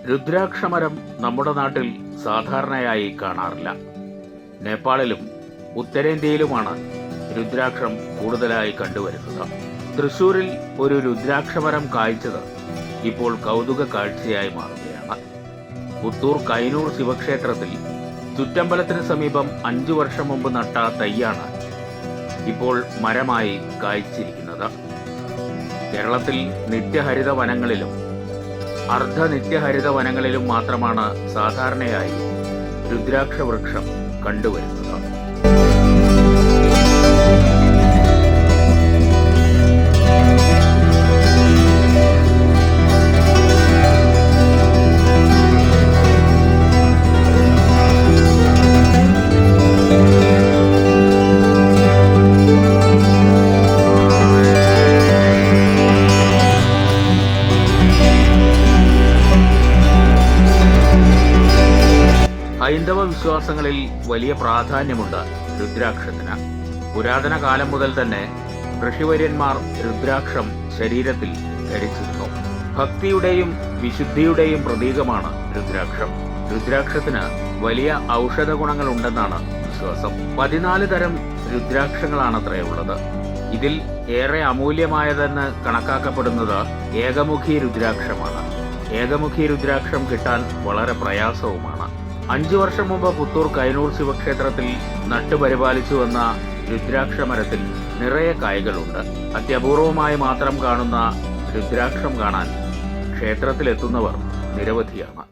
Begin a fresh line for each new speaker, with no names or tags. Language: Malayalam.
രുദ്രാക്ഷമരം നമ്മുടെ നാട്ടിൽ സാധാരണയായി കാണാറില്ല. നേപ്പാളിലും ഉത്തരേന്ത്യയിലുമാണ് രുദ്രാക്ഷം കൂടുതലായി കണ്ടുവരുന്നത്. തൃശൂരിൽ ഒരു രുദ്രാക്ഷമരം കായ്ച്ചത് ഇപ്പോൾ കൗതുക കാഴ്ചയായി മാറുകയാണ്. പുത്തൂർ കൈനൂർ ശിവക്ഷേത്രത്തിൽ ചുറ്റമ്പലത്തിന് സമീപം 5 വർഷം മുമ്പ് നട്ട തൈയാണ് ഇപ്പോൾ മരമായി കായ്ച്ചിരിക്കുന്നത്. കേരളത്തിൽ നിത്യഹരിത വനങ്ങളിലും അർദ്ധനിത്യഹരിത വനങ്ങളിലും മാത്രമാണ് സാധാരണയായി രുദ്രാക്ഷ വൃക്ഷം കണ്ടുവരുന്നത്. ഹൈന്ദവ വിശ്വാസങ്ങളിൽ വലിയ പ്രാധാന്യമുണ്ട് രുദ്രാക്ഷത്തിന്. പുരാതന കാലം മുതൽ തന്നെ ഋഷിവര്യന്മാർ രുദ്രാക്ഷം ശരീരത്തിൽ ധരിച്ചിരുന്നു. ഭക്തിയുടെയും വിശുദ്ധിയുടെയും പ്രതീകമാണ് രുദ്രാക്ഷം. രുദ്രാക്ഷത്തിന് വലിയ ഔഷധ ഗുണങ്ങൾ ഉണ്ടെന്നാണ് വിശ്വാസം. 14 തരം രുദ്രാക്ഷങ്ങളാണത്രയുള്ളത്. ഇതിൽ ഏറെ അമൂല്യമായതെന്ന് കണക്കാക്കപ്പെടുന്നത് ഏകമുഖി രുദ്രാക്ഷമാണ്. ഏകമുഖി രുദ്രാക്ഷം കിട്ടാൻ വളരെ പ്രയാസവുമാണ്. 5 വർഷം മുമ്പ് പുത്തൂർ കൈനൂർ ശിവക്ഷേത്രത്തിൽ നട്ടുപരിപാലിച്ചു വന്ന രുദ്രാക്ഷമരത്തിൽ നിറയെ കായ്കളുണ്ട്. അത്യപൂർവമായി മാത്രം കാണുന്ന രുദ്രാക്ഷം കാണാൻ ക്ഷേത്രത്തിലെത്തുന്നവർ നിരവധിയാണ്.